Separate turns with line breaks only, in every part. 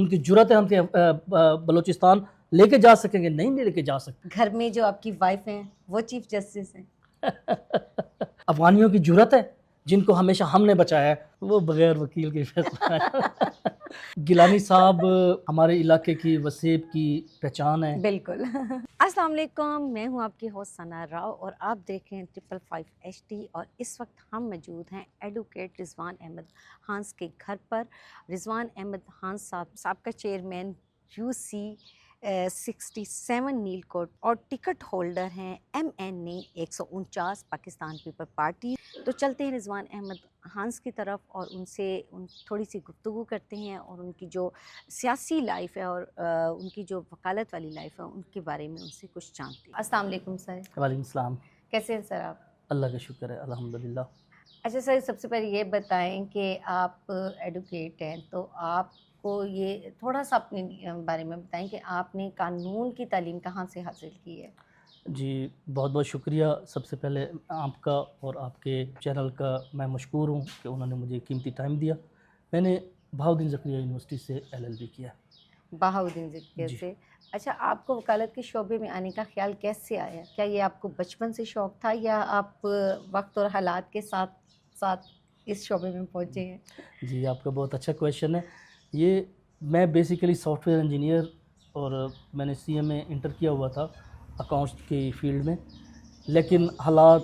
ان کی جرأت ہے ہم کہ بلوچستان لے کے جا سکیں گے؟ نہیں لے کے جا سکتے.
گھر میں جو آپ کی وائف ہیں وہ چیف جسٹس ہیں.
افغانیوں کی جرأت ہے جن کو ہمیشہ ہم نے بچایا ہے، وہ بغیر وکیل کے فیصلہ. گیلانی صاحب ہمارے علاقے کی وسیب کی پہچان ہے.
بالکل. السلام علیکم، میں ہوں آپ کی ہوسٹ ثنا راؤ اور آپ دیکھ رہے ہیں 555 HD اور اس وقت ہم موجود ہیں ایڈوکیٹ رضوان احمد ہانس کے گھر پر. رضوان احمد ہانس صاحب کا چیئرمین UC 67 نیل کوٹ اور ٹکٹ ہولڈر ہیں MNA 149 پاکستان پیپل پارٹی. تو چلتے ہیں رضوان احمد ہانس کی طرف اور ان سے تھوڑی سی گفتگو کرتے ہیں اور ان کی جو سیاسی لائف ہے اور ان کی جو وکالت والی لائف ہے ان کے بارے میں ان سے کچھ جانتے ہیں. السلام علیکم سر.
وعلیکم السلام.
کیسے ہیں سر آپ؟
اللہ کا شکر ہے الحمدللہ.
اچھا سر، سب سے پہلے یہ بتائیں کہ آپ ایڈوکیٹ ہیں تو آپ کو یہ تھوڑا سا اپنے بارے میں بتائیں کہ آپ نے قانون کی تعلیم کہاں سے حاصل کی ہے؟
جی بہت بہت شکریہ. سب سے پہلے آپ کا اور آپ کے چینل کا میں مشکور ہوں کہ انہوں نے مجھے قیمتی ٹائم دیا. میں نے بہاؤالدین زکریا یونیورسٹی سے LLB کیا.
بہاؤالدین زکریا سے. اچھا، آپ کو وکالت کے شعبے میں آنے کا خیال کیسے آیا؟ کیا یہ آپ کو بچپن سے شوق تھا یا آپ وقت اور حالات کے ساتھ ساتھ اس شعبے میں پہنچے ہیں؟
جی آپ کا بہت اچھا کویشچن ہے. یہ میں بیسیکلی سافٹ ویئر انجینئر اور میں نے CMA انٹر کیا ہوا تھا اکاؤنٹس کی فیلڈ میں، لیکن حالات،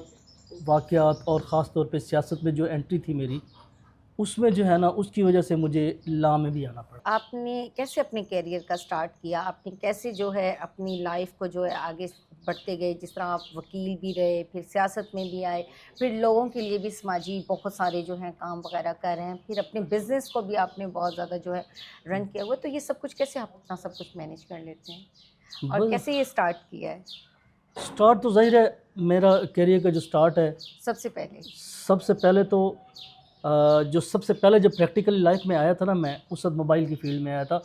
واقعات اور خاص طور پہ سیاست میں جو انٹری تھی میری، اس میں جو ہے نا اس کی وجہ سے مجھے لا میں بھی آنا پڑا.
آپ نے کیسے اپنے کیریئر کا سٹارٹ کیا؟ آپ نے کیسے جو ہے اپنی لائف کو جو ہے آگے بڑھتے گئے؟ جس طرح آپ وکیل بھی رہے، پھر سیاست میں بھی آئے، پھر لوگوں کے لیے بھی سماجی بہت سارے جو ہیں کام وغیرہ کر رہے ہیں، پھر اپنے بزنس کو بھی آپ نے بہت زیادہ جو ہے رن کیا ہوا. تو یہ سب کچھ کیسے آپ اپنا سب کچھ مینیج کر لیتے ہیں اور کیسے یہ سٹارٹ کیا ہے؟
سٹارٹ تو ظاہر ہے میرا کیریئر کا جو سٹارٹ ہے،
سب سے
پہلے تو جو سب سے پہلے جب پریکٹیکل لائف میں آیا تھا نا، میں اس وقت موبائل کی فیلڈ میں آیا تھا.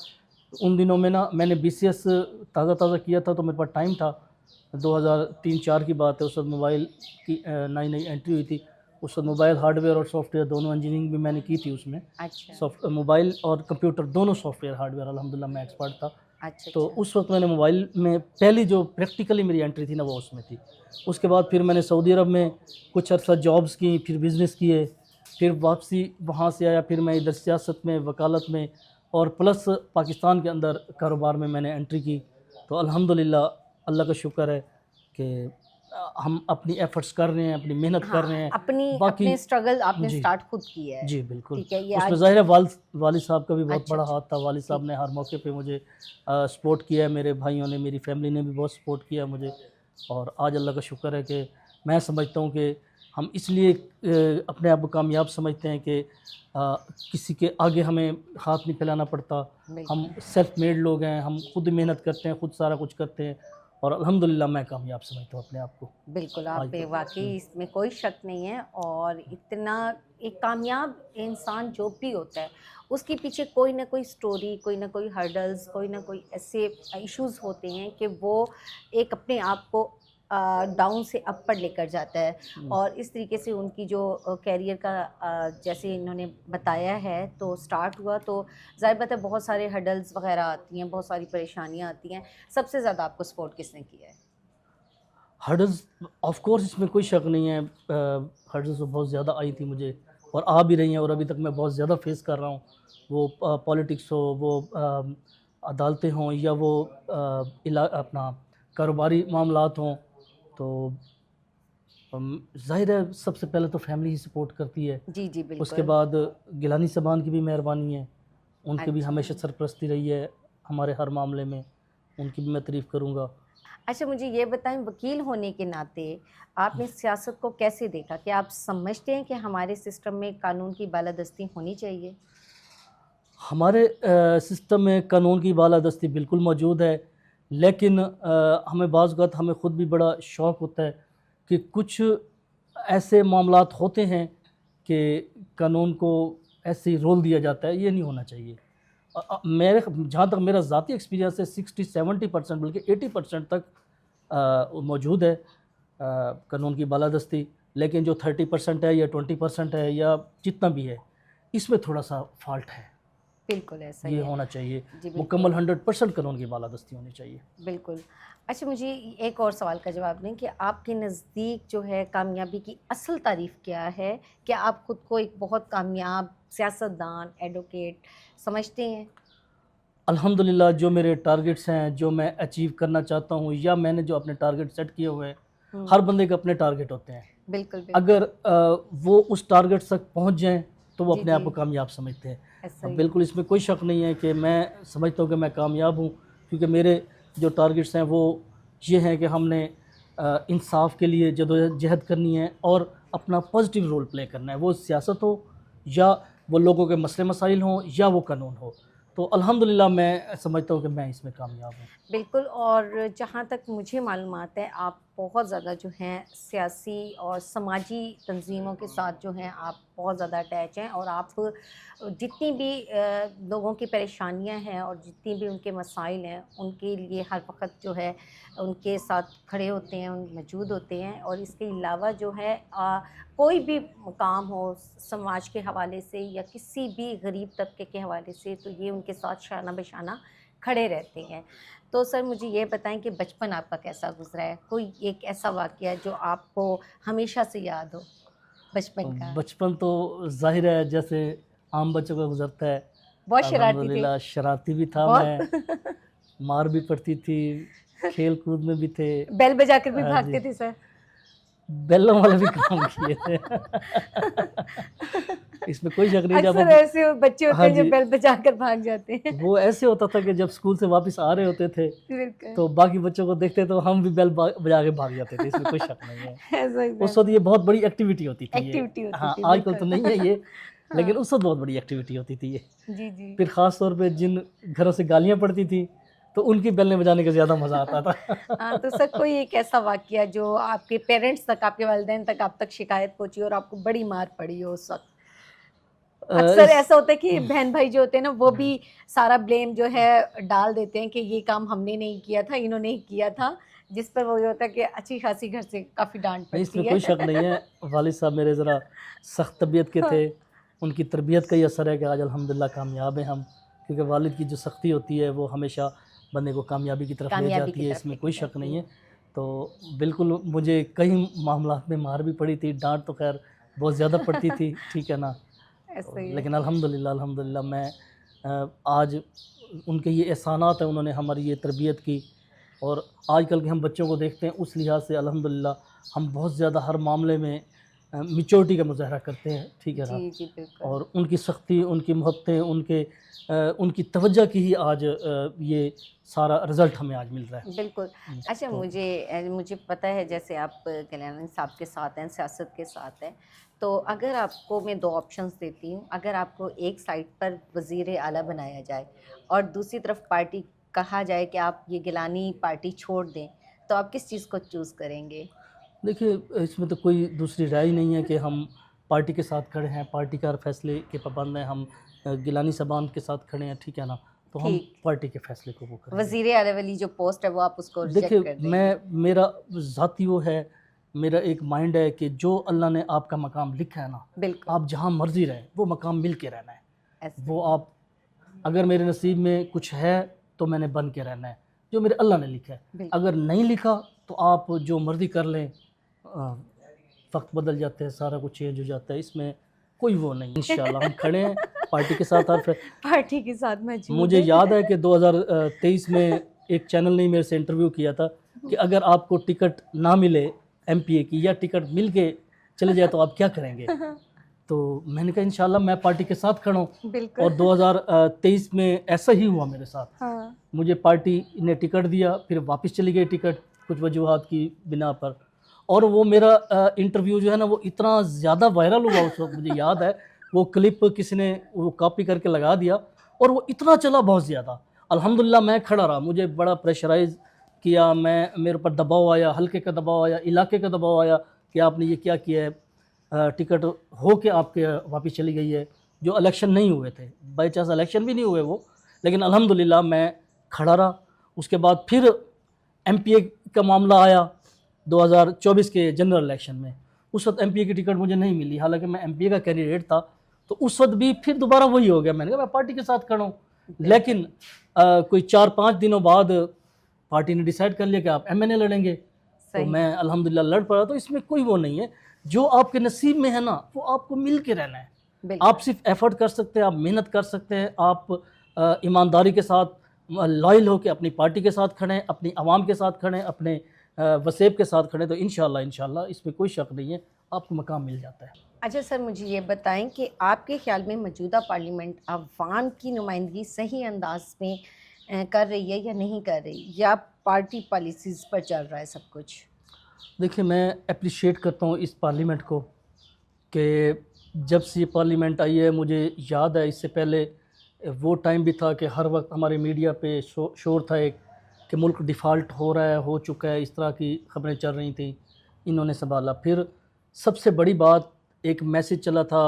ان دنوں میں نا میں نے BCS تازہ کیا تھا تو میرے پاس ٹائم تھا. 2003-04 کی بات ہے. اس وقت موبائل کی نئی انٹری ہوئی تھی. اس وقت موبائل ہارڈ ویئر اور سافٹ ویئر دونوں انجینئرنگ بھی میں نے کی تھی. اس میں موبائل اور کمپیوٹر دونوں سافٹ ویئر ہارڈ ویئر الحمدللہ میں ایکسپرٹ تھا. تو اس وقت میں نے موبائل میں پہلی جو پریکٹیکلی میری انٹری تھی نا وہ اس میں تھی. اس کے بعد پھر میں نے سعودی عرب میں کچھ عرصہ جابز کی، پھر بزنس کیے، پھر واپسی وہاں سے آیا، پھر میں ادھر سیاست میں، وکالت میں اور پلس پاکستان کے اندر کاروبار میں نے انٹری کی. تو الحمدللہ اللہ کا شکر ہے کہ ہم اپنی ایفرٹس کر رہے ہیں، اپنی محنت کر رہے ہیں.
اپنے اسٹرگل آپ نے سٹارٹ خود کی ہے.
جی بالکل.
ٹھیک ہے.
اس میں ظاہر ہے والد صاحب کا بھی بہت بڑا ہاتھ تھا. والد صاحب نے ہر موقع پہ مجھے سپورٹ کیا ہے، میرے بھائیوں نے، میری فیملی نے بھی بہت سپورٹ کیا مجھے. اور آج اللہ کا شکر ہے کہ میں سمجھتا ہوں کہ ہم اس لیے اپنے آپ کو کامیاب سمجھتے ہیں کہ کسی کے آگے ہمیں ہاتھ نہیں پھیلانا پڑتا. ہم سیلف میڈ لوگ ہیں، ہم خود محنت کرتے ہیں، خود سارا کچھ کرتے ہیں اور الحمدللہ میں کامیاب سمجھتا ہوں اپنے آپ کو.
بالکل، آپ پہ واقعی اس میں کوئی شک نہیں ہے. اور اتنا ایک کامیاب انسان جو بھی ہوتا ہے اس کے پیچھے کوئی نہ کوئی سٹوری، کوئی نہ کوئی ہرڈلز، کوئی نہ کوئی ایسے ایشوز ہوتے ہیں کہ وہ ایک اپنے آپ کو ڈاؤن سے اپ پر لے کر جاتا ہے. اور اس طریقے سے ان کی جو کیریئر کا جیسے انہوں نے بتایا ہے تو سٹارٹ ہوا تو ظاہر بات ہے بہت سارے ہرڈلز وغیرہ آتی ہیں، بہت ساری پریشانیاں آتی ہیں. سب سے زیادہ آپ کو سپورٹ کس نے کیا ہے؟
ہرڈلز آف کورس اس میں کوئی شک نہیں ہے. ہرڈلز بہت زیادہ آئی تھی مجھے اور آ بھی رہی ہیں اور ابھی تک میں بہت زیادہ فیس کر رہا ہوں. وہ پالیٹکس ہو، وہ عدالتیں ہوں، یا وہ اپنا کاروباری معاملات ہوں. تو ظاہر ہے سب سے پہلے تو فیملی ہی سپورٹ کرتی ہے.
جی بالکل.
اس کے بعد گیلانی صاحبان کی بھی مہربانی ہے، ان کی بھی ہمیشہ سرپرستی رہی ہے ہمارے ہر معاملے میں. ان کی بھی میں تعریف کروں گا.
اچھا مجھے یہ بتائیں، وکیل ہونے کے ناطے آپ نے سیاست کو کیسے دیکھا؟ کہ آپ سمجھتے ہیں کہ ہمارے سسٹم میں قانون کی بالادستی ہونی چاہیے؟
ہمارے سسٹم میں قانون کی بالادستی بالکل موجود ہے، لیکن ہمیں بعض اوقات ہمیں خود بھی بڑا شوق ہوتا ہے کہ کچھ ایسے معاملات ہوتے ہیں کہ قانون کو ایسے ہی رول دیا جاتا ہے. یہ نہیں ہونا چاہیے. میرے جہاں تک میرا ذاتی ایکسپیرینس ہے 60-70% بلکہ 80% تک موجود ہے قانون کی بالادستی. لیکن جو 30% ہے یا 20% ہے یا جتنا بھی ہے، اس میں تھوڑا سا فالٹ ہے.
بالکل ایسا ہی
یہ
ہے
ہونا چاہیے،
جی بالکل
مکمل 100% قانون کی بالادستی ہونی چاہیے۔
بالکل۔ اچھا مجھے ایک اور سوال کا جواب دیں کہ آپ کے نزدیک جو ہے کامیابی کی اصل تعریف کیا ہے؟ کیا آپ خود کو ایک بہت کامیاب سیاستدان، ایڈوکیٹ سمجھتے ہیں؟
الحمدللہ جو میرے ٹارگٹس ہیں، جو میں اچیو کرنا چاہتا ہوں، یا میں نے جو اپنے ٹارگٹ سیٹ کیے ہوئے ہیں، ہر بندے کے اپنے ٹارگٹ ہوتے ہیں۔
بالکل بالکل
اگر وہ اس ٹارگٹ تک پہنچ جائیں تو وہ
جی
اپنے آپ کو
جی
کامیاب سمجھتے ہیں۔
ایسا
اب
ہی
بالکل اس میں کوئی شک نہیں ہے کہ میں سمجھتا ہوں کہ میں کامیاب ہوں، کیونکہ میرے جو ٹارگٹس ہیں وہ یہ ہیں کہ ہم نے انصاف کے لیے جدوجہد کرنی ہے اور اپنا پازیٹیو رول پلے کرنا ہے، وہ سیاست ہو یا وہ لوگوں کے مسئلے مسائل ہوں یا وہ قانون ہو۔ تو الحمدللہ میں سمجھتا ہوں کہ میں اس میں کامیاب ہوں۔
بالکل۔ اور جہاں تک مجھے معلومات ہے آپ بہت زیادہ جو ہیں سیاسی اور سماجی تنظیموں کے ساتھ جو ہیں آپ بہت زیادہ اٹیچ ہیں، اور آپ جتنی بھی لوگوں کی پریشانیاں ہیں اور جتنی بھی ان کے مسائل ہیں ان کے لیے ہر وقت جو ہے ان کے ساتھ کھڑے ہوتے ہیں، ان موجود ہوتے ہیں۔ اور اس کے علاوہ جو ہے کوئی بھی کام ہو سماج کے حوالے سے یا کسی بھی غریب طبقے کے حوالے سے تو یہ ان کے ساتھ شانہ بشانہ کھڑے رہتے ہیں۔ تو سر مجھے یہ بتائیں کہ بچپن آپ کا کیسا گزرا ہے؟ کوئی ایک ایسا واقعہ جو آپ کو ہمیشہ سے یاد ہو بچپن کا؟
بچپن تو ظاہر ہے جیسے عام بچوں کا گزرتا ہے،
بہت شرارتی تھے؟
الحمدللہ شرارتی بھی تھا میں،
بہت
مار بھی پڑتی تھی، کھیل کود میں بھی تھے۔
بیل بجا کر بھی
ہاں
بھاگتے
جی،
تھے سر؟
بیلوں والے بھی کام کیے تھے۔ اس میں کوئی شک نہیں۔ جب
اکثر ایسے بچے ہوتے
ہاں
ہیں جو
جی،
بیل بجا کر بھاگ جاتے ہیں۔
وہ ایسے ہوتا تھا کہ جب اسکول سے واپس آ رہے ہوتے تھے
بالکل
تو باقی بچوں کو دیکھتے تو ہم بھی بیل بجا کے بھاگ جاتے تھے، اس میں کوئی شک نہیں ہے۔
ایسا ہی
اس وقت یہ بہت بڑی ایکٹیویٹی ہوتی تھی یہ،
ایکٹیویٹی ہوتی
ہاں
تھی
آج کل تو
بالکل۔
نہیں ہے یہ،
ہاں
لیکن اس وقت بہت بڑی ایکٹیویٹی ہوتی تھی یہ۔
جی جی
پھر خاص طور پہ جن گھروں سے گالیاں پڑتی تھیں تو ان کی بیلیں بجانے کا زیادہ مزہ آتا تھا۔
ہاں تو سر کوئی ایک ایسا واقعہ جو آپ کے پیرنٹس تک، آپ کے والدین تک، آپ تک شکایت پہنچی اور آپ کو بڑی مار پڑی ہو اس وقت؟ اکثر ایسا ہوتا ہے کہ بہن بھائی جو ہوتے ہیں نا وہ بھی سارا بلیم جو ہے ڈال دیتے ہیں کہ یہ کام ہم نے نہیں کیا تھا، انہوں نے ہی کیا تھا، جس پر وہ یہ ہوتا ہے کہ اچھی خاصی گھر سے کافی ڈانٹ
نہیں، اس میں
پڑتی
کوئی
ہے۔
شک نہیں ہے، والد صاحب میرے ذرا سخت طبیعت کے تھے، ان کی تربیت کا ہی اثر ہے کہ آج الحمدللہ کامیاب ہیں ہم، کیونکہ والد کی جو سختی ہوتی ہے وہ ہمیشہ بندے کو کامیابی کی طرف لے
کامیابی کی
جاتی ہے،
طرف
اس میں
لے کے
کوئی شک
جاتی
نہیں
ہے۔
ہے۔ تو بالکل مجھے کئی معاملات میں مار بھی پڑی تھی، ڈانٹ تو خیر بہت زیادہ پڑتی تھی، ٹھیک ہے نا،
ایسا ہی ہے۔
لیکن الحمدللہ میں آج ان کے یہ احسانات ہیں، انہوں نے ہماری یہ تربیت کی، اور آج کل کے ہم بچوں کو دیکھتے ہیں اس لحاظ سے الحمدللہ ہم بہت زیادہ ہر معاملے میں میچورٹی کا مظاہرہ کرتے ہیں، ٹھیک ہے نا،
جی جی بالکل
اور ان کی سختی، ان کی محبتیں، ان کی توجہ کی ہی آج یہ سارا رزلٹ ہمیں آج مل رہا ہے۔
بالکل۔ اچھا
تو
مجھے پتہ ہے جیسے آپ کلیان صاحب کے ساتھ ہیں، سیاست کے ساتھ ہیں، تو اگر آپ کو میں دو آپشنز دیتی ہوں، اگر آپ کو ایک سائڈ پر وزیر اعلیٰ بنایا جائے اور دوسری طرف پارٹی کہا جائے کہ آپ یہ گیلانی پارٹی چھوڑ دیں، تو آپ کس چیز کو چوز کریں گے؟
دیکھیے اس میں تو کوئی دوسری رائے نہیں ہے کہ ہم پارٹی کے ساتھ کھڑے ہیں، پارٹی کا ہر فیصلے کے پابند ہیں، ہم گیلانی صاحبان کے ساتھ کھڑے ہیں، ٹھیک ہے نا، تو ہم
ٹھیک،
پارٹی کے فیصلے کو وہ کریں گے۔
وزیر اعلیٰ والی جو پوسٹ ہے وہ آپ اس کو
دیکھیے
ریجیکٹ کر دیں گے؟
میرا ذاتی وہ ہے، میرا ایک مائنڈ ہے کہ جو اللہ نے آپ کا مقام لکھا ہے نا،
بالکل
آپ جہاں مرضی رہیں وہ مقام مل کے رہنا ہے۔
ایسا
وہ آپ اگر میرے نصیب میں کچھ ہے تو میں نے بن کے رہنا ہے، جو میرے اللہ نے لکھا ہے،
بالکل
اگر نہیں لکھا تو آپ جو مرضی کر لیں، وقت بدل جاتے ہیں، سارا کچھ چینج ہو جاتا ہے، اس میں کوئی وہ نہیں۔ انشاءاللہ ہم کھڑے ہیں پارٹی کے ساتھ ہر
پارٹی کے ساتھ موجود
مجھے
ہیں۔
یاد ہے کہ 2023 میں ایک چینل نے میرے سے انٹرویو کیا تھا کہ اگر آپ کو ٹکٹ نہ ملے ایم پی اے کی یا ٹکٹ مل کے چلے جائے تو آپ کیا کریں گے؟ تو میں نے کہا انشاءاللہ میں پارٹی کے ساتھ کھڑا ہوں،
بالکل
اور 2023 میں ایسا ہی ہوا میرے ساتھ۔
ہاں
مجھے پارٹی نے ٹکٹ دیا، پھر واپس چلی گئی ٹکٹ کچھ وجوہات کی بنا پر، اور وہ میرا انٹرویو جو ہے نا وہ اتنا زیادہ وائرل ہوا اس وقت، مجھے یاد ہے وہ کلپ کسی نے وہ کاپی کر کے لگا دیا اور وہ اتنا چلا بہت زیادہ۔ الحمدللہ میں کھڑا رہا، مجھے بڑا پریشرائز کیا، میرے اوپر دباؤ آیا، حلقے کا دباؤ آیا، علاقے کا دباؤ آیا کہ آپ نے یہ کیا کیا ہے، ٹکٹ ہو کے آپ کے واپس چلی گئی ہے، جو الیکشن نہیں ہوئے تھے، بائی چانس الیکشن بھی نہیں ہوئے وہ، لیکن الحمدللہ میں کھڑا رہا۔ اس کے بعد پھر ایم پی اے کا معاملہ آیا 2024 کے جنرل الیکشن میں، اس وقت ایم پی اے کی ٹکٹ مجھے نہیں ملی، حالانکہ میں ایم پی اے کا کینڈیڈیٹ تھا، تو اس وقت بھی پھر دوبارہ وہی ہو گیا, میں نے کہا میں پارٹی کے ساتھ کھڑا ہوں. لیکن کوئی 4-5 دنوں بعد پارٹی نے ڈیسائیڈ کر لیا کہ آپ MNA لڑیں گے, تو میں الحمدللہ لڑ پڑا. تو اس میں کوئی وہ نہیں ہے, جو آپ کے نصیب میں ہے نا وہ آپ کو مل کے رہنا ہے. آپ صرف ایفرٹ کر سکتے ہیں, آپ محنت کر سکتے ہیں, آپ ایمانداری کے ساتھ لائل ہو کے اپنی پارٹی کے ساتھ کھڑیں, اپنی عوام کے ساتھ کھڑیں, اپنے وسیب کے ساتھ کھڑیں, تو انشاءاللہ اس میں کوئی شک نہیں ہے, آپ کو مقام مل جاتا ہے.
اچھا سر, مجھے یہ بتائیں کہ آپ کے خیال میں موجودہ پارلیمنٹ عوام کی نمائندگی صحیح انداز میں کر رہی ہے یا نہیں کر رہی, یا پارٹی پالیسیز پر چل رہا ہے سب کچھ؟
دیکھیں, میں اپریشیٹ کرتا ہوں اس پارلیمنٹ کو کہ جب سے یہ پارلیمنٹ آئی ہے, مجھے یاد ہے اس سے پہلے وہ ٹائم بھی تھا کہ ہر وقت ہمارے میڈیا پہ شور تھا ایک کہ ملک ڈیفالٹ ہو رہا ہے, ہو چکا ہے, اس طرح کی خبریں چل رہی تھیں. انہوں نے سنبھالا. پھر سب سے بڑی بات, ایک میسج چلا تھا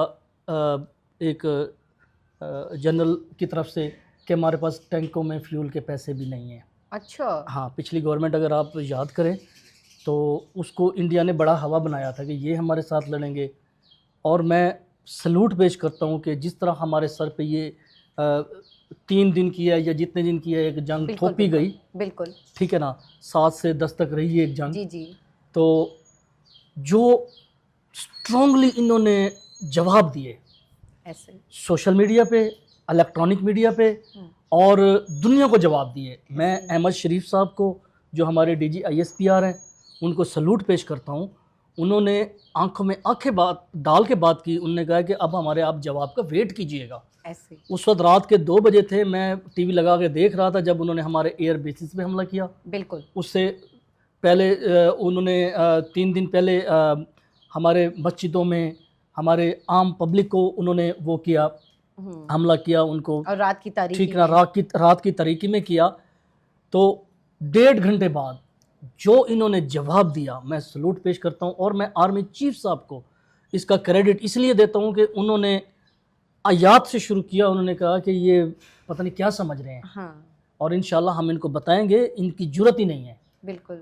ایک جنرل کی طرف سے کہ ہمارے پاس ٹینکوں میں فیول کے پیسے بھی نہیں ہیں.
اچھا.
ہاں, پچھلی گورنمنٹ اگر آپ یاد کریں تو اس کو انڈیا نے بڑا ہوا بنایا تھا کہ یہ ہمارے ساتھ لڑیں گے. اور میں سلوٹ پیش کرتا ہوں کہ جس طرح ہمارے سر پہ یہ 3 دن کی ہے یا جتنے دن کی ہے ایک جنگ تھوپی گئی,
بالکل
ٹھیک ہے نا, 7 سے 10 تک رہی ہے ایک جنگ.
جی جی.
تو جو اسٹرانگلی انہوں نے جواب دیے
ایسے
سوشل میڈیا پہ, الیکٹرانک میڈیا پہ, اور دنیا کو جواب دیے. میں احمد شریف صاحب کو, جو ہمارے DG ISPR ہیں, ان کو سلوٹ پیش کرتا ہوں. انہوں نے آنکھوں میں آنکھیں ڈال کے بات کی. انہوں نے کہا کہ اب ہمارے آپ جواب کا ویٹ کیجئے گا.
ایسے
اس وقت رات کے 2 بجے تھے, میں ٹی وی لگا کے دیکھ رہا تھا جب انہوں نے ہمارے ایئر بیسز پہ حملہ کیا.
بالکل.
اس سے پہلے انہوں نے 3 دن پہلے ہمارے مسجدوں میں ہمارے عام پبلک کو انہوں نے وہ کیا, حملہ کیا ان کو,
اور رات کی تاریکی,
ٹھیک نا, رات کی تاریکی میں کیا. تو 1.5 گھنٹے بعد جو انہوں نے جواب دیا, میں سلوٹ پیش کرتا ہوں. اور میں آرمی چیف صاحب کو اس کا کریڈٹ اس لیے دیتا ہوں کہ انہوں نے آیات سے شروع کیا. انہوں نے کہا کہ یہ پتہ نہیں کیا سمجھ رہے ہیں, اور انشاءاللہ ہم ان کو بتائیں گے, ان کی جرت ہی نہیں ہے.
بالکل.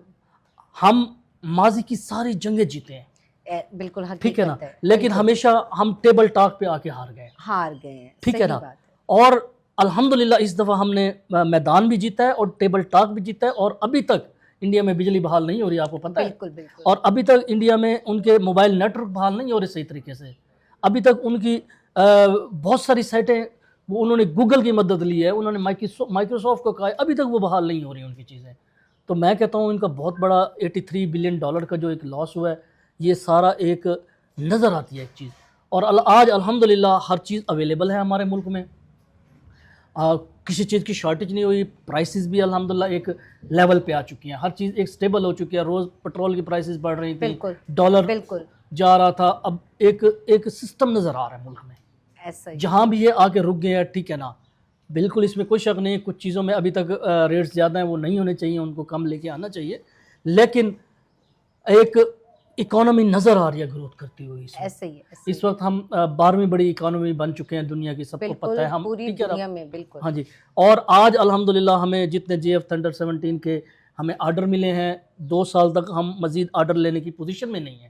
ہم ماضی کی ساری جنگیں جیتے ہیں,
بالکل,
ٹھیک ہے نا, لیکن ہمیشہ ہم ٹیبل ٹاک پہ آ کے ہار گئے, ٹھیک ہے نا. اور الحمدللہ اس دفعہ ہم نے میدان بھی جیتا ہے اور ٹیبل ٹاک بھی جیتا ہے. اور ابھی تک انڈیا میں بجلی بحال نہیں ہو رہی, آپ کو پتہ ہے.
بالکل بالکل.
اور ابھی تک انڈیا میں ان کے موبائل نیٹ ورک بحال نہیں ہو رہے صحیح طریقے سے. ابھی تک ان کی بہت ساری سائٹیں, وہ انہوں نے گوگل کی مدد لی ہے, انہوں نے مائکروسافٹ کو کہا ہے, ابھی تک وہ بحال نہیں ہو رہی ان کی چیزیں. تو میں کہتا ہوں ان کا بہت بڑا $83 بلین کا جو ایک لاس ہوا ہے, یہ سارا ایک نظر آتی ہے ایک چیز. اور آج الحمدللہ ہر چیز اویلیبل ہے ہمارے ملک میں, کسی چیز کی شارٹیج نہیں ہوئی. پرائسز بھی الحمدللہ ایک لیول پہ آ چکی ہیں, ہر چیز ایک سٹیبل ہو چکی ہے. روز پٹرول کی پرائسز بڑھ رہی تھیں, ڈالر
بالکل
جا رہا تھا, اب ایک سسٹم نظر آ رہا ہے ملک میں, جہاں بھی یہ آ کے رک گئے ہیں, ٹھیک ہے نا. بالکل اس میں کوئی شک نہیں, کچھ چیزوں میں ابھی تک ریٹس زیادہ ہیں, وہ نہیں ہونے چاہیے, ان کو کم لے کے آنا چاہیے. لیکن ایک اکانومی نظر آ رہی ہے گروتھ کرتی ہوئی. اس وقت ہم 12ویں بڑی اکانومی بن چکے ہیں دنیا کی, سب کو پتہ ہے, ہم
پوری دنیا میں. بالکل.
ہاں جی. اور آج الحمدللہ ہمیں جتنے JF Thunder 17 کے ہمیں آرڈر ملے ہیں, 2 سال تک ہم مزید آرڈر لینے کی پوزیشن میں نہیں ہیں.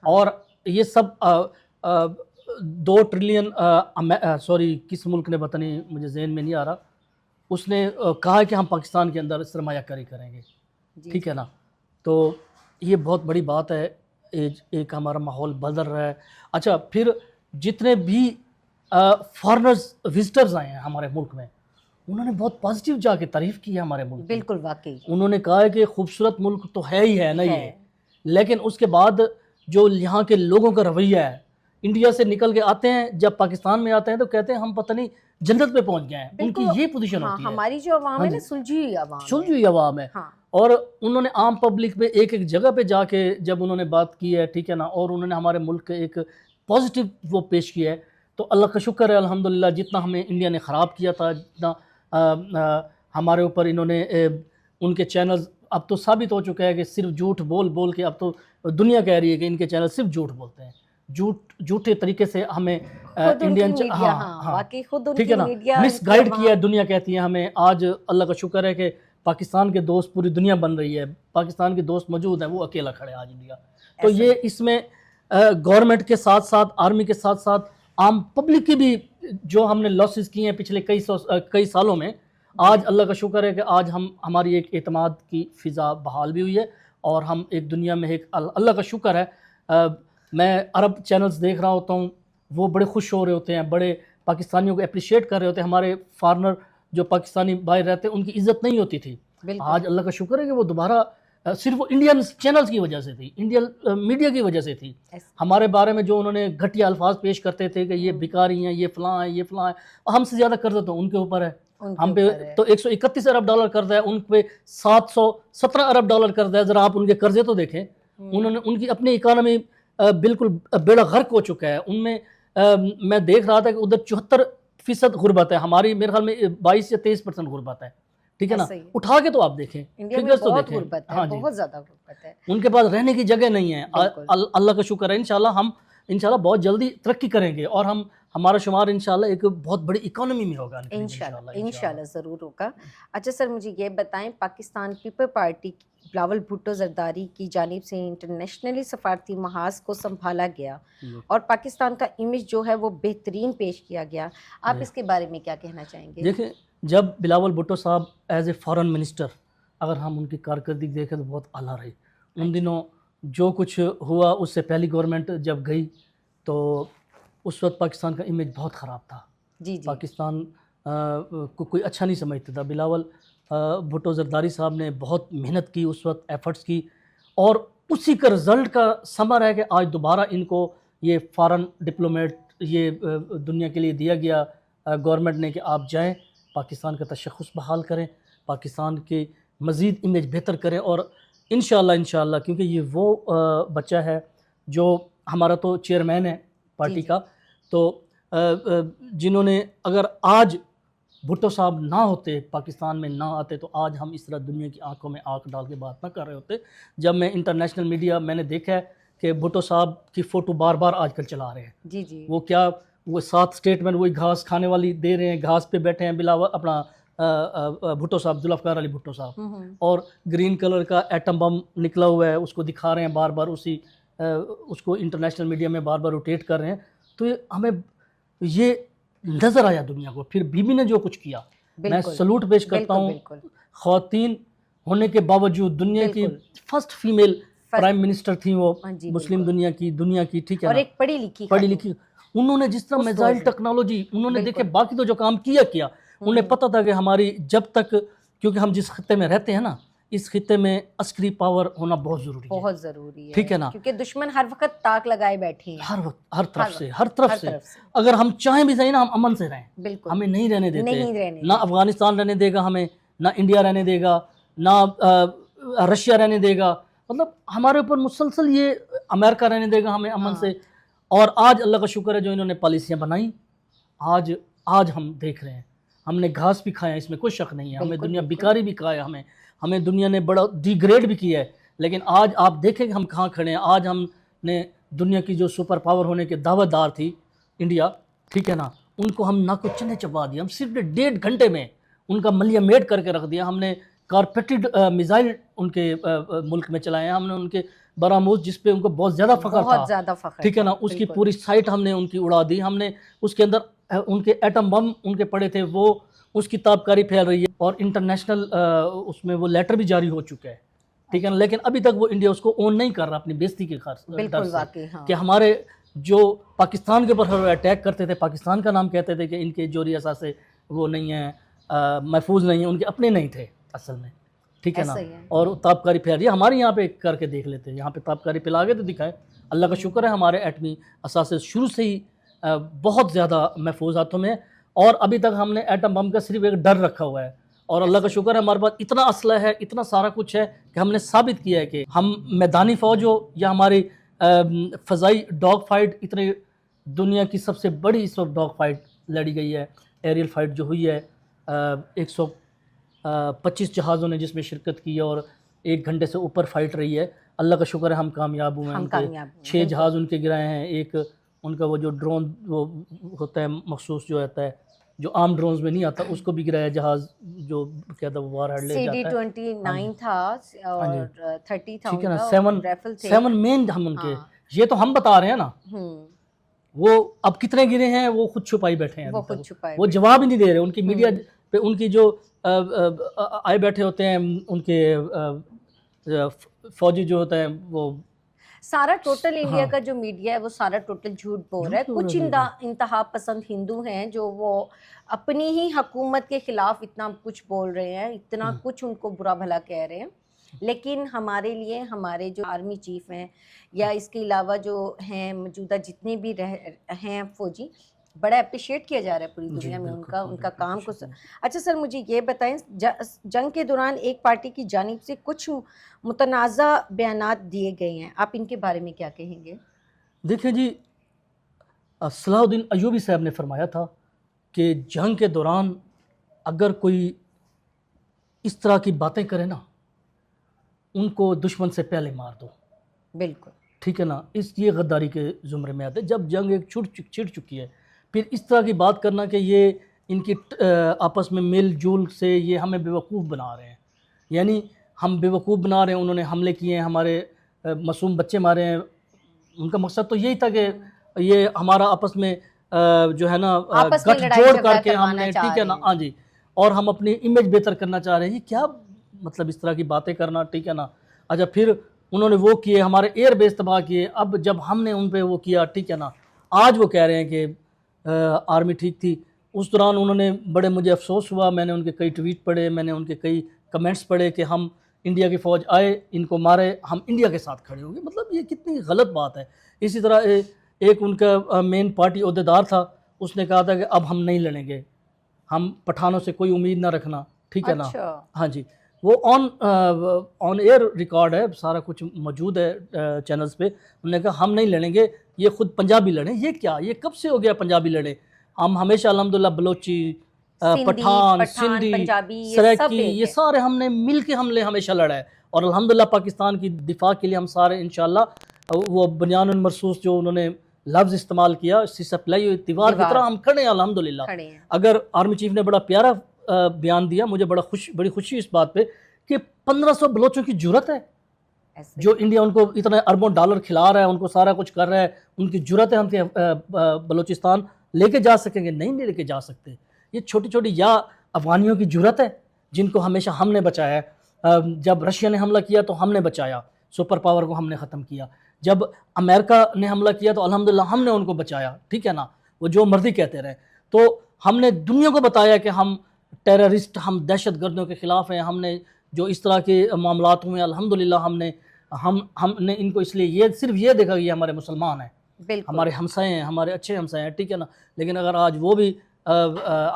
اور یہ سب 2 ٹریلین سوری کس ملک نے پتہ نہیں, مجھے ذہن میں نہیں آ رہا, اس نے کہا ہے کہ ہم پاکستان کے اندر سرمایہ کاری کریں گے, ٹھیک ہے نا. تو یہ بہت بڑی بات ہے, ایک ہمارا ماحول بدل رہا ہے. اچھا, پھر جتنے بھی فارنرز وزٹرز آئے ہیں ہمارے ملک میں, انہوں نے بہت پازیٹیو جا کے تعریف کی ہے ہمارے ملک.
بالکل واقعی.
انہوں نے کہا ہے کہ خوبصورت ملک تو ہے ہی ہے نا یہ, لیکن اس کے بعد جو یہاں کے لوگوں کا رویہ ہے, انڈیا سے نکل کے آتے ہیں, جب پاکستان میں آتے ہیں تو کہتے ہیں ہم پتہ نہیں جنت پہ پہنچ گئے ہیں. ان کی یہ پوزیشن ہوتی ہے.
ہماری جو عوام ہے نا, سلجھی ہوئی عوام ہے.
اور انہوں نے عام پبلک پہ ایک جگہ پہ جا کے جب انہوں نے بات کی ہے, ٹھیک ہے نا, اور انہوں نے ہمارے ملک کے ایک پازیٹیو وہ پیش کیا ہے. تو اللہ کا شکر ہے الحمدللہ, جتنا ہمیں انڈیا نے خراب کیا تھا, جتنا ہمارے اوپر انہوں نے, ان کے چینلز اب تو ثابت ہو چکا ہے کہ صرف جھوٹ بول کے, اب تو دنیا کہہ رہی ہے کہ ان کے چینل صرف جھوٹ بولتے ہیں, جھوٹے طریقے سے ہمیں انڈین, ٹھیک ہے نا, مس گائیڈ کیا ہے. دنیا کہتی ہے ہمیں. آج اللہ کا شکر ہے کہ پاکستان کے دوست پوری دنیا بن رہی ہے, پاکستان کے دوست موجود ہیں, وہ اکیلا کھڑے آج انڈیا. تو یہ اس میں گورنمنٹ کے ساتھ ساتھ, آرمی کے ساتھ ساتھ عام پبلک کی بھی جو ہم نے لاسز کیے ہیں پچھلے کئی سالوں میں، آج اللہ کا شکر ہے کہ آج ہماری ایک اعتماد کی فضا بحال بھی ہوئی ہے، اور ہم ایک دنیا میں ایک اللہ کا شکر ہے، میں عرب چینلز دیکھ رہا ہوتا ہوں، وہ بڑے خوش ہو رہے ہوتے ہیں، بڑے پاکستانیوں کو اپریشیٹ کر رہے ہوتے ہیں. ہمارے فارنر جو پاکستانی باہر رہتے ہیں ان کی عزت نہیں ہوتی تھی، آج اللہ کا شکر ہے کہ وہ دوبارہ صرف انڈین چینلز کی وجہ سے تھی، انڈین میڈیا کی وجہ سے تھی. ہمارے بارے میں جو انہوں نے گھٹیا الفاظ پیش کرتے تھے کہ یہ بیکاری ہیں، یہ فلاں ہیں، یہ فلاں ہیں، ہم سے زیادہ قرض تو ان کے اوپر ہے. ہم پہ تو 131 ارب ڈالر قرض ہے، ان پہ 717 ارب ڈالر قرض ہے. ذرا آپ ان کے قرضے تو دیکھیں. انہوں نے ان کی اپنی اکانومی بالکل بیڑا غرق ہو چکا ہے. ان میں میں دیکھ رہا تھا کہ ادھر 74% غربت ہے، ہماری میرے خیال میں 22 یا 23% غربت ہے. ٹھیک ہے نا، اٹھا کے تو آپ دیکھیں، فگرز تو دیکھیں. ہاں جی،
بہت زیادہ غربت ہے،
ان کے پاس رہنے کی جگہ نہیں ہے. اللہ کا شکر ہے، انشاءاللہ ہم انشاءاللہ بہت جلدی ترقی کریں گے، اور ہمارا شمار انشاءاللہ ایک بہت بڑی اکانومی میں ہوگا
انشاءاللہ ضرور ہوگا. اچھا سر، مجھے یہ بتائیں، پاکستان پیپل پارٹی بلاول بھٹو زرداری کی جانب سے انٹرنیشنلی سفارتی محاذ کو سنبھالا گیا اور پاکستان کا امیج جو ہے وہ بہترین پیش کیا گیا. آپ اس کے بارے میں کیا کہنا چاہیں گے؟
دیکھیں، جب بلاول بھٹو صاحب ایز اے فارن منسٹر، اگر ہم ان کی کارکردگی دیکھیں تو بہت اعلیٰ رہی. ان دنوں جو کچھ ہوا، اس سے پہلی گورنمنٹ جب گئی تو اس وقت پاکستان کا امیج بہت خراب تھا. پاکستان کو کوئی اچھا نہیں سمجھتا تھا. بلاول بھٹو زرداری صاحب نے بہت محنت کی، اس وقت ایفرٹس کی، اور اسی کا رزلٹ کا ثمر ہے کہ آج دوبارہ ان کو یہ فارن ڈپلومیٹ یہ دنیا کے لیے دیا گیا گورنمنٹ نے کہ آپ جائیں، پاکستان کا تشخص بحال کریں، پاکستان کے مزید امیج بہتر کریں. اور انشاءاللہ کیونکہ یہ وہ بچہ ہے جو ہمارا تو چیئرمین ہے پارٹی کا، تو جنہوں نے اگر آج بھٹو صاحب نہ ہوتے، پاکستان میں نہ آتے، تو آج ہم اس طرح دنیا کی آنکھوں میں آنکھ ڈال کے بات نہ کر رہے ہوتے. جب میں انٹرنیشنل میڈیا میں نے دیکھا ہے کہ بھٹو صاحب کی فوٹو بار بار آج کل چلا رہے ہیں، وہ کیا وہ 7 اسٹیٹمنٹ وہی گھاس کھانے والی دے رہے ہیں، گھاس پہ بیٹھے ہیں بلاول اپنا بھٹو صاحب، ذوالفقار علی بھٹو صاحب، اور گرین کلر کا ایٹم بم نکلا ہوا ہے اس کو دکھا رہے ہیں بار بار، اس کو انٹرنیشنل میڈیا میں بار بار روٹیٹ کر رہے ہیں. تو ہمیں یہ نظر آیا دنیا کو. پھر بی بی نے جو کچھ کیا، میں سلوٹ پیش کرتا ہوں. خواتین ہونے کے باوجود دنیا کی فرسٹ فیمیل پرائم منسٹر تھیں وہ، مسلم دنیا کی، ٹھیک ہے، ایک پڑھی لکھی. انہوں نے جس طرح میزائل ٹیکنالوجی انہوں نے دیکھے، باقی تو جو کام کیا انہیں پتہ تھا کہ ہماری جب تک، کیونکہ ہم جس خطے میں رہتے ہیں نا، اس خطے میں عسکری پاور ہونا بہت ضروری ہے، ٹھیک ہے نا،
کیونکہ دشمن ہر وقت تاک لگائے بیٹھے ہیں،
ہر وقت، ہر طرف سے. اگر ہم چاہیں بھی صحیح نا، ہم امن سے رہیں، ہمیں نہیں رہنے دیتے. نہ افغانستان رہنے دے گا ہمیں، نہ انڈیا رہنے دے گا، نہ رشیا رہنے دے گا. مطلب ہمارے اوپر مسلسل یہ امریکہ رہنے دے گا ہمیں امن سے. اور آج اللہ کا شکر ہے جو انہوں نے پالیسیاں بنائیں، آج ہم دیکھ رہے ہیں، ہم نے گھاس بھی کھایا، اس میں کوئی شک نہیں ہے. ہمیں دنیا بیکاری بھی کھایا، ہمیں دنیا نے بڑا ڈی گریڈ بھی کیا ہے. لیکن آج آپ دیکھیں کہ ہم کہاں کھڑے ہیں. آج ہم نے دنیا کی جو سپر پاور ہونے کے دعوت دار تھی انڈیا، ٹھیک ہے نا، ان کو ہم نہ کو چنے چبا دیا. ہم صرف 1.5 گھنٹے میں ان کا ملیہ میٹ کر کے رکھ دیا. ہم نے کارپیٹڈ میزائل ان کے ملک میں چلائے ہیں. ہم نے ان کے براموس، جس پہ ان کو بہت زیادہ فخر تھا، ٹھیک ہے نا، اس کی پوری سائٹ ہم نے ان کی اڑا دی. ہم نے اس کے اندر ان کے ایٹم بم ان کے پڑے تھے، وہ اس کی تابکاری پھیل رہی ہے، اور انٹرنیشنل اس میں وہ لیٹر بھی جاری ہو چکا ہے، ٹھیک ہے نا. لیکن ابھی تک وہ انڈیا اس کو اون نہیں کر رہا اپنی بیزتی کے ڈر سے، کہ ہمارے جو پاکستان کے اوپر اٹیک کرتے تھے، پاکستان کا نام کہتے تھے کہ ان کے جوہری اثاثے وہ نہیں ہیں، محفوظ نہیں ہیں، ان کے اپنے نہیں تھے اصل میں، ٹھیک ہے نا. اور تابکاری پھیل رہی ہے. ہمارے یہاں پہ کر کے دیکھ لیتے ہیں، یہاں پہ تابکاری پھیلا کے تو دکھائے. اللہ کا شکر ہے ہمارے ایٹمی اثاثے شروع سے ہی بہت زیادہ محفوظ ہاتھوں میں، اور ابھی تک ہم نے ایٹم بم کا صرف ایک ڈر رکھا ہوا ہے. اور اللہ کا شکر ہے ہمارے پاس اتنا اسلحہ ہے، اتنا سارا کچھ ہے کہ ہم نے ثابت کیا ہے کہ ہم میدانی فوج ہو یا ہماری فضائی ڈاگ فائٹ، اتنے دنیا کی سب سے بڑی اس وقت ڈاگ فائٹ لڑی گئی ہے، ایریل فائٹ جو ہوئی ہے، 125 جہازوں نے جس میں شرکت کی ہے، اور 1 گھنٹے سے اوپر فائٹ رہی ہے. اللہ کا شکر ہے ہم کامیاب ہوئے ہیں. 6 جہاز ان کے گرائے ہیں. ایک ان کا وہ جو ڈرون وہ ہوتا ہے مخصوص جو ہوتا ہے، جو عام ڈرونز میں نہیں آتا، اس کو بھی گرایا جہاز، جو کیا تھا وہ وار ہیڈ لے جاتا ہے.
CD-29 تھا اور 30 تھا،
ٹھیک ہے نا. 7 مین ہم ان کے، یہ تو ہم بتا رہے ہیں نا، وہ اب کتنے گرے ہیں وہ خود چھپائی بیٹھے ہیں
وہ
ابھی
خود
تک،
چھپائے
وہ جواب ہی نہیں دے رہے. ان کی میڈیا
ہوں.
پہ ان کی جو آئے بیٹھے ہوتے ہیں ان کے فوجی جو ہوتا ہے وہ
سارا ٹوٹل انڈیا
ہاں
کا جو میڈیا ہے وہ سارا ٹوٹل جھوٹ بول رہا ہے.
جھوٹ بول
کچھ
رہا ہے بالکل.
انتہا پسند ہندو ہیں جو وہ اپنی ہی حکومت کے خلاف اتنا کچھ بول رہے ہیں، اتنا کچھ ان کو برا بھلا کہہ رہے ہیں، لیکن ہمارے لیے ہمارے جو آرمی چیف ہیں یا اس کے علاوہ جو ہیں موجودہ جتنے بھی ہیں فوجی، بڑا اپریشیٹ کیا جا رہا ہے پوری
جی
دنیا میں ان کا
بالکل
کام کو.
شکریہ.
اچھا سر، مجھے یہ بتائیں، جنگ کے دوران ایک پارٹی کی جانب سے کچھ متنازع بیانات دیے گئے ہیں، آپ ان کے بارے میں کیا کہیں گے؟
دیکھیں جی، صلاح الدین ایوبی صاحب نے فرمایا تھا کہ جنگ کے دوران اگر کوئی اس طرح کی باتیں کرے نا، ان کو دشمن سے پہلے مار دو.
بالکل
ٹھیک ہے نا، یہ غداری کے زمرے میں آتے ہیں. جب جنگ ایک چھڑ چکی ہے، پھر اس طرح کی بات کرنا کہ یہ ان کی آپس میں میل جول سے یہ ہمیں بیوقوف بنا رہے ہیں، یعنی ہم بیوقوف بنا رہے ہیں. انہوں نے حملے کیے ہیں، ہمارے معصوم بچے مارے ہیں. ان کا مقصد تو یہی تھا کہ یہ ہمارا آپس میں جو ہے نا
آپس میں
گٹھ
لڑائی
جوڑ
جھگڑا
کر کے ہم
کروانا
نے،
چاہ
ٹھیک ہے
رہے
نا،
ہیں.
ہاں جی، اور ہم اپنی امیج بہتر کرنا چاہ رہے ہیں. یہ کیا مطلب اس طرح کی باتیں کرنا، ٹھیک ہے نا. اچھا، پھر انہوں نے وہ کیے، ہمارے ایئر بیس تباہ کیے. اب جب ہم نے ان پہ وہ کیا، ٹھیک ہے نا، آج وہ کہہ رہے ہیں کہ آرمی ٹھیک تھی. اس دوران انہوں نے بڑے، مجھے افسوس ہوا، میں نے ان کے کئی ٹویٹ پڑھے، میں نے ان کے کئی کمنٹس پڑھے کہ ہم انڈیا کی فوج آئے ان کو مارے، ہم انڈیا کے ساتھ کھڑے ہوں گے. مطلب یہ کتنی غلط بات ہے. اسی طرح ایک ان کا مین پارٹی عہدیدار تھا، اس نے کہا تھا کہ اب ہم نہیں لڑیں گے، ہم پٹھانوں سے کوئی امید نہ رکھنا، ٹھیک ہے نا.
اچھا،
ہاں جی، وہ آن ایئر ریکارڈ ہے، سارا کچھ موجود ہے چینلز پہ. انہوں نے کہا ہم نہیں لڑیں گے، یہ خود پنجابی لڑیں. یہ کیا، یہ کب سے ہو گیا پنجابی لڑے؟ ہم ہمیشہ الحمدللہ بلوچی، پٹھان، سندھی،
پنجابی یہ سب
سریکی،
ایک
یہ
ہے.
سارے ہم نے مل کے ہمیشہ لڑا ہے. اور الحمدللہ پاکستان کی دفاع کے لیے ہم سارے انشاءاللہ، وہ بنیان المرصوص جو انہوں نے لفظ استعمال کیا، اسی سے پلائی ہوئی دیوار کی طرح ہم کھڑے ہیں الحمدللہ.
کھڑے ہیں.
اگر آرمی چیف نے بڑا پیارا بیان دیا، مجھے بڑی خوشی اس بات پہ کہ 1500 بلوچوں کی جرت ہے
ایسے
جو انڈیا ان کو اتنے اربوں ڈالر کھلا رہا ہے، ان کو سارا کچھ کر رہا ہے. ان کی جرت ہے ہم سے بلوچستان لے کے جا سکیں گے؟ نہیں لے کے جا سکتے. یہ چھوٹی چھوٹی یا افغانیوں کی جرت ہے جن کو ہمیشہ ہم نے بچایا ہے. جب رشیا نے حملہ کیا تو ہم نے بچایا، سپر پاور کو ہم نے ختم کیا. جب امریکہ نے حملہ کیا تو الحمدللہ ہم نے ان کو بچایا، ٹھیک ہے نا. وہ جو مرضی کہتے رہے. تو ہم نے دنیا کو بتایا کہ ہم ٹیررسٹ، ہم دہشت گردوں کے خلاف ہیں. ہم نے جو اس طرح کے معاملات ہوئے الحمدللہ ہم نے ان کو اس لیے یہ صرف یہ دیکھا کہ یہ ہمارے مسلمان ہیں،
بالکل
ہمارے ہمسائے ہیں، ہمارے اچھے ہمسائے ہیں، ٹھیک ہے نا. لیکن اگر آج وہ بھی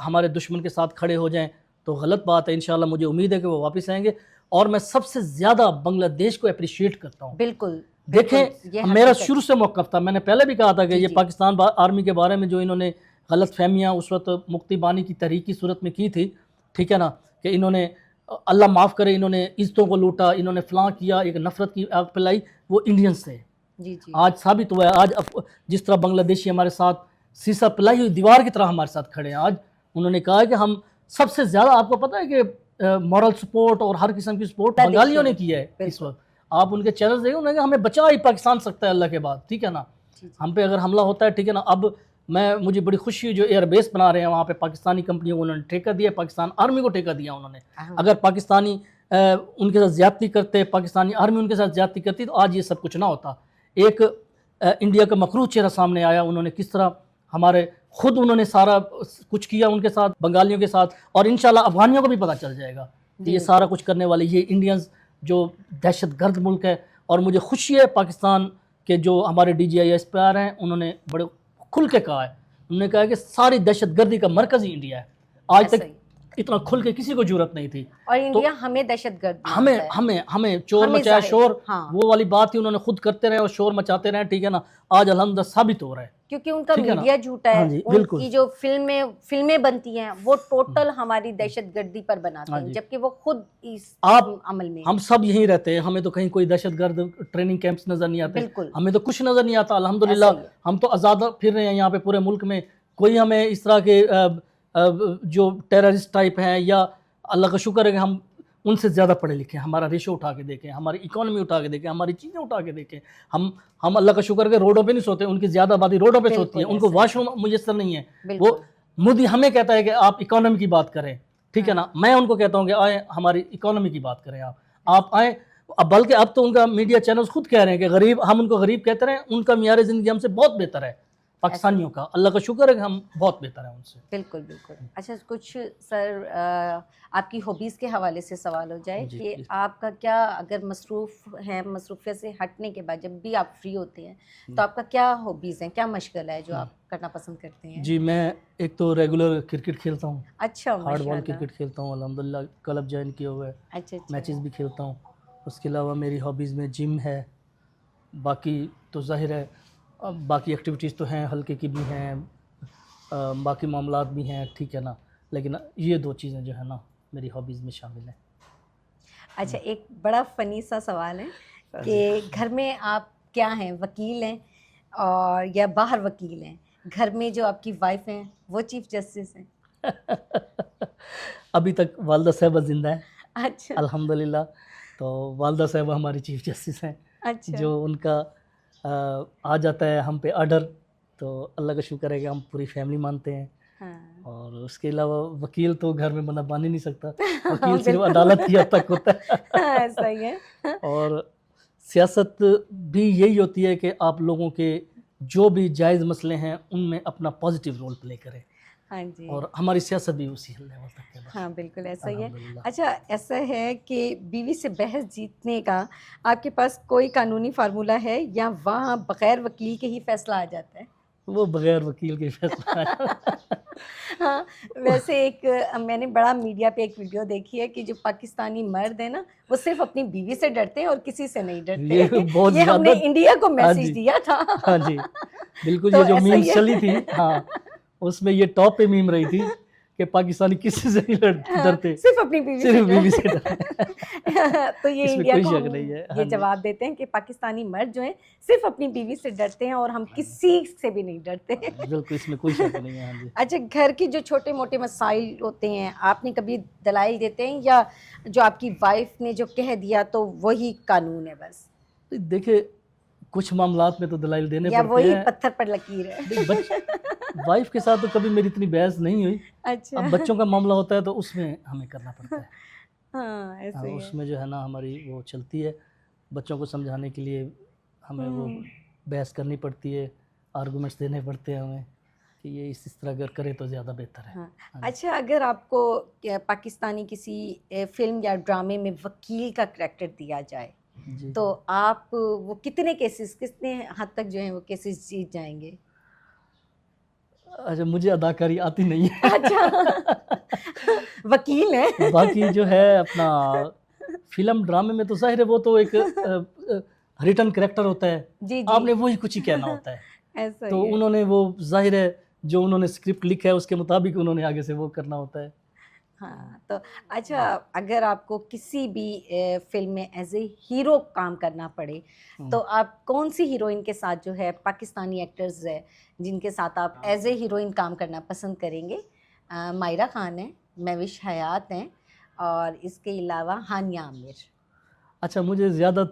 ہمارے دشمن کے ساتھ کھڑے ہو جائیں تو غلط بات ہے. انشاءاللہ مجھے امید ہے کہ وہ واپس آئیں گے. اور میں سب سے زیادہ بنگلہ دیش کو اپریشیٹ کرتا ہوں.
بالکل
دیکھیں، میرا شروع سے موقف تھا، میں نے پہلے بھی کہا تھا کہ یہ پاکستان آرمی کے بارے میں جو انہوں نے غلط فہمیاں اس وقت مکتی بانی کی تحریک کی صورت میں کی تھی، ٹھیک ہے نا، کہ انہوں نے، اللہ معاف کرے، انہوں نے عزتوں کو لوٹا، انہوں نے فلاں کیا، ایک نفرت کی آگ پلائی، وہ انڈینز تھے. آج ثابت ہوا ہے، آج جس طرح بنگلہ دیشی ہمارے ساتھ سیسا پلائی ہوئی دیوار کی طرح ہمارے ساتھ کھڑے ہیں. آج انہوں نے کہا ہے کہ ہم سب سے زیادہ، آپ کو پتہ ہے کہ مورل سپورٹ اور ہر قسم کی سپورٹ بنگالیوں نے کی ہے اس وقت. آپ ان کے چینلز دیکھیں، انہوں نے کہا ہمیں بچا ہی پاکستان سکتا ہے اللہ کے بعد، ٹھیک ہے نا. ہم پہ اگر حملہ ہوتا ہے، ٹھیک ہے نا. اب مجھے بڑی خوشی ہے جو ایئر بیس بنا رہے ہیں وہاں پہ پاکستانی کمپنیوں کو انہوں نے ٹھیکہ دیا، پاکستان آرمی کو ٹھیکہ دیا انہوں نے. اگر پاکستانی ان کے ساتھ زیادتی کرتے، پاکستانی آرمی ان کے ساتھ زیادتی کرتی، تو آج یہ سب کچھ نہ ہوتا. ایک انڈیا کا مکروہ چہرہ سامنے آیا، انہوں نے کس طرح ہمارے خود انہوں نے سارا کچھ کیا ان کے ساتھ، بنگالیوں کے ساتھ. اور انشاءاللہ افغانیوں کو بھی پتہ چل جائے گا کہ یہ سارا کچھ کرنے والے یہ انڈینز جو دہشت گرد ملک ہے. اور مجھے خوشی ہے پاکستان کے جو ہمارے DGIS پہ آ رہے ہیں، انہوں نے بڑے کھل کے کہا ہے، انہوں نے کہا کہ ساری دہشت گردی کا مرکز ہی انڈیا ہے. آج تک اتنا کھل کے کسی کو جرت نہیں تھی.
اور انڈیا ہمیں دہشت گرد،
ہمیں چور مچایا شور، وہ والی بات ہی انہوں نے خود کرتے رہے اور شور مچاتے رہے، ٹھیک ہے نا. آج الحمدللہ ثابت ہو رہا ہے
کیونکہ ان کا میڈیا جھوٹا ہے. ان کی جو فلمیں بنتی ہیں وہ ٹوٹل ہماری دہشت گردی پر بناتے ہیں، جبکہ وہ خود اس عمل میں.
ہم سب یہیں رہتے ہیں، ہمیں تو کہیں کوئی دہشت گرد ٹریننگ کیمپس نظر نہیں آتے، ہمیں تو کچھ نظر نہیں آتا. الحمدللہ ہم تو آزاد پھر رہے ہیں یہاں پہ پورے ملک میں. کوئی ہمیں اس طرح کے جو ٹیررسٹ ٹائپ ہیں، یا اللہ کا شکر ہے کہ ہم ان سے زیادہ پڑھے لکھے ہیں. ہمارا ریشو اٹھا کے دیکھیں, ہماری اکانومی اٹھا کے دیکھیں, ہماری چیزیں اٹھا کے دیکھیں. ہم اللہ کا شکر ہے کہ روڈوں پہ نہیں سوتے, ان کی زیادہ آبادی روڈوں پہ سوتی ہے, ان کو واش روم میسر نہیں ہے. وہ مودی ہمیں کہتا ہے کہ آپ اکانومی کی بات کریں, ٹھیک ہے نا, میں ان کو کہتا ہوں کہ آئیں ہماری اکانومی کی بات کریں, آپ آئیں. بلکہ اب تو ان کا میڈیا چینلز خود کہہ رہے ہیں کہ غریب, ہم ان کو غریب کہتے رہے, ان کا معیار زندگی ہم سے بہت بہتر ہے پاکستانیوں کا. اللہ کا شکر ہے کہ ہم بہت بہتر ہیں ان سے.
بالکل بالکل. اچھا کچھ سر آپ کی ہابیز کے حوالے سے سوال ہو جائے کہ آپ کا کیا, اگر مصروف ہیں, مصروفیت سے ہٹنے کے بعد جب بھی آپ فری ہوتے ہیں تو آپ کا کیا ہابیز ہیں, کیا مشغلہ ہے جو آپ کرنا پسند کرتے ہیں؟
جی میں ایک تو ریگولر کرکٹ کھیلتا ہوں.
اچھا,
ہارڈ بال کرکٹ کھیلتا ہوں الحمدللہ, کلب جوائن کیا ہوا ہے.
اچھا
میچز بھی کھیلتا ہوں. اس کے علاوہ میری ہابیز میں جم ہے. باقی تو ظاہر ہے باقی ایکٹیویٹیز تو ہیں, ہلکے کی بھی ہیں, باقی معاملات بھی ہیں, ٹھیک ہے نا, لیکن یہ 2 چیزیں جو ہے نا میری ہابیز میں شامل ہیں.
اچھا ایک بڑا فنی سا سوال ہے کہ گھر میں آپ کیا ہیں, وکیل ہیں اور یا باہر وکیل ہیں؟ گھر میں جو آپ کی وائف ہیں وہ چیف جسٹس ہیں؟
ابھی تک والدہ صاحبہ زندہ ہیں
اچھا
الحمدللہ. تو والدہ صاحبہ ہماری چیف جسٹس ہیں.
اچھا
جو ان کا آ جاتا ہے ہم پہ آرڈر, تو اللہ کا شکر ہے کہ ہم پوری فیملی مانتے ہیں. اور اس کے علاوہ وکیل تو گھر میں بندہ بن ہی نہیں سکتا, وکیل صرف عدالت کی حد تک ہوتا ہے.
صحیح ہے.
اور سیاست بھی یہی ہوتی ہے کہ آپ لوگوں کے جو بھی جائز مسئلے ہیں ان میں اپنا پازیٹیو رول پلے کریں.
ہاں جی,
اور ہماری سیاست بھی اسی لیول تک ہے.
ہاں بالکل ایسا ہی ہے. اچھا ایسا ہے کہ بیوی سے بحث جیتنے کا آپ کے پاس کوئی قانونی فارمولہ ہے یا وہاں بغیر وکیل کے ہی فیصلہ آ جاتا ہے؟
وہ بغیر وکیل کے فیصلہ.
ہاں ویسے ایک میں نے بڑا میڈیا پہ ایک ویڈیو دیکھی ہے کہ جو پاکستانی مرد ہیں نا وہ صرف اپنی بیوی سے ڈرتے ہیں اور کسی سے نہیں ڈرتے. یہ ہم نے انڈیا کو میسج دیا تھا.
ہاں جی بالکل, یہ جو میمز چلی تھی, ہاں اس میں یہ ٹاپ پہ میم رہی تھی کہ پاکستانی کسی سے نہیں ڈرتے,
صرف اپنی
بیوی سے ڈرتے.
تو یہ
اس میں
انڈیا
کوئی
کو
شک نہیں ہے.
یہ جواب دیتے ہیں کہ پاکستانی مرد جو ہیں صرف اپنی بیوی سے ڈرتے ہیں اور ہم کسی سے بھی نہیں ڈرتے.
بالکل اس میں کوئی شک نہیں ہے. ہاں جی.
اچھا گھر کے جو چھوٹے موٹے مسائل ہوتے ہیں آپ نے کبھی دلائل دیتے ہیں یا جو آپ کی وائف نے جو کہہ دیا تو وہی قانون ہے بس؟
دیکھیں کچھ معاملات میں تو دلائل دینے
یا
پڑتے
وہی
ہیں,
پتھر پر لکیر ہے؟
وائف کے ساتھ تو کبھی میری اتنی بحث نہیں ہوئی.
اچھا
اب بچوں کا معاملہ ہوتا ہے تو اس میں ہمیں کرنا پڑتا ہے.
ہاں ایسے ہی
اس میں جو ہے نا ہماری وہ چلتی ہے, بچوں کو سمجھانے کے لیے ہمیں وہ بحث کرنی پڑتی ہے, آرگومنٹس دینے پڑتے ہیں ہمیں کہ یہ اس طرح اگر کرے تو زیادہ بہتر ہے.
اچھا اگر آپ کو پاکستانی کسی فلم یا ڈرامے میں وکیل کا کریکٹر دیا جائے تو آپ وہ کتنے کیسز, کتنے حد تک جو ہیں وہ کیسز جیت جائیں گے؟
اچھا مجھے اداکاری آتی نہیں ہے.
اچھا وکیل ہے.
باقی جو ہے اپنا فلم ڈرامے میں تو ظاہر ہے وہ تو ایک ریٹن کریکٹر ہوتا ہے, آپ نے وہی کچھ ہی کہنا ہوتا ہے. تو انہوں نے وہ ظاہر ہے جو انہوں نے اسکرپٹ لکھا ہے اس کے مطابق انہوں نے آگے سے وہ کرنا ہوتا ہے.
ہاں تو اچھا اگر آپ کو کسی بھی فلم میں ایز اے ہیرو کام کرنا پڑے تو آپ کون سی ہیروئن کے ساتھ جو ہے پاکستانی ایکٹرز ہے جن کے ساتھ آپ ایز اے ہیروئن کام کرنا پسند کریں گے؟ مائرہ خان ہیں, مہوش حیات ہیں اور اس کے علاوہ ہانیہ عامر.
اچھا مجھے زیادہ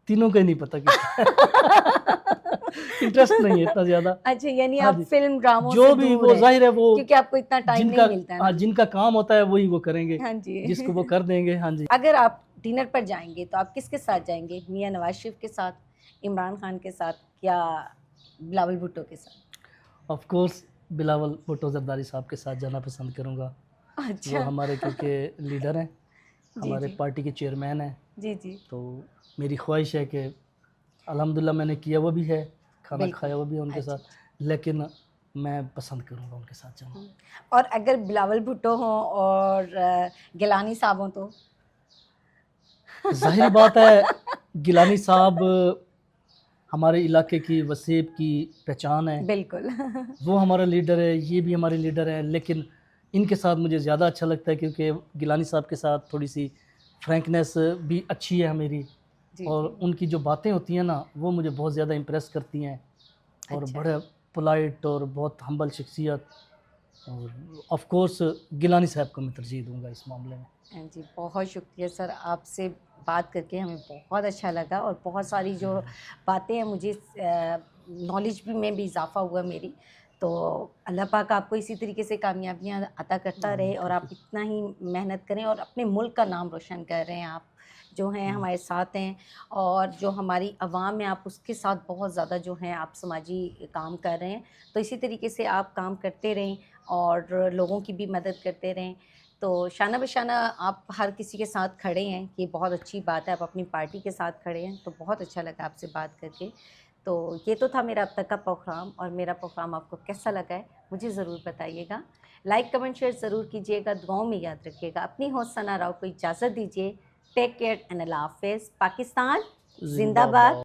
تینوں کا ہی نہیں پتہ انٹرسٹ نہیں ہے اتنا زیادہ.
اچھا یعنی آپ فلم ڈراموں سے
جو بھی وہ ظاہر ہے وہ
کیونکہ آپ کو اتنا ٹائم نہیں ملتا ہے,
جن کا کام ہوتا ہے وہی وہ کریں گے,
ہاں جی
جس کو وہ کر دیں گے. ہاں جی.
اگر آپ ڈنر پر جائیں گے تو آپ کس کے ساتھ جائیں گے؟ میاں نواز شریف کے ساتھ, عمران خان کے ساتھ یا بلاول بھٹو کے ساتھ؟
آف کورس بلاول بھٹو زرداری صاحب کے ساتھ جانا پسند کروں گا.
اچھا
وہ ہمارے کیونکہ لیڈر ہیں, ہمارے پارٹی کے چیئرمین ہیں.
جی جی.
تو میری خواہش ہے کہ الحمدللہ میں نے کیا وہ بھی ہے, کھانا کھایا وہ بھی ہے ان کے ساتھ, لیکن میں پسند کروں گا ان کے ساتھ جانا.
اور اگر بلاول بھٹو ہوں اور گیلانی صاحب ہوں تو؟
ظاہری بات ہے گیلانی صاحب ہمارے علاقے کی وسیب کی پہچان ہے,
بالکل
وہ ہمارا لیڈر ہے, یہ بھی ہمارے لیڈر ہیں, لیکن ان کے ساتھ مجھے زیادہ اچھا لگتا ہے کیونکہ گیلانی صاحب کے ساتھ تھوڑی سی فرینکنیس بھی اچھی ہے میری, اور ان کی جو باتیں ہوتی ہیں نا وہ مجھے بہت زیادہ امپریس کرتی ہیں, اور بڑے پولائٹ اور بہت ہمبل شخصیت, اور آف کورس گیلانی صاحب کو میں ترجیح دوں گا اس معاملے میں.
جی بہت شکریہ سر، آپ سے بات کر کے ہمیں بہت اچھا لگا، اور بہت ساری جو باتیں ہیں مجھے نالج میں بھی اضافہ ہوا میری. تو اللہ پاک آپ کو اسی طریقے سے کامیابیاں عطا کرتا رہے، اور آپ اتنا ہی محنت کریں اور اپنے ملک کا نام روشن کر رہے ہیں. آپ جو ہیں ہمارے ساتھ ہیں، اور جو ہماری عوام ہے آپ اس کے ساتھ بہت زیادہ جو ہیں آپ سماجی کام کر رہے ہیں. تو اسی طریقے سے آپ کام کرتے رہیں اور لوگوں کی بھی مدد کرتے رہیں. تو شانہ بشانہ آپ ہر کسی کے ساتھ کھڑے ہیں، یہ بہت اچھی بات ہے. آپ اپنی پارٹی کے ساتھ کھڑے ہیں، تو بہت اچھا لگا آپ سے بات کر کے. تو یہ تو تھا میرا اب تک کا پروگرام، اور میرا پروگرام آپ کو کیسا لگا ہے مجھے ضرور بتائیے گا. لائک کمنٹ شیئر ضرور کیجیے گا، دعاؤں میں یاد رکھیے گا. اپنی ہوسٹ ثنا راؤ کو اجازت دیجیے. ٹیک کیئر اینڈ اللہ حافظ. پاکستان زندہ باد.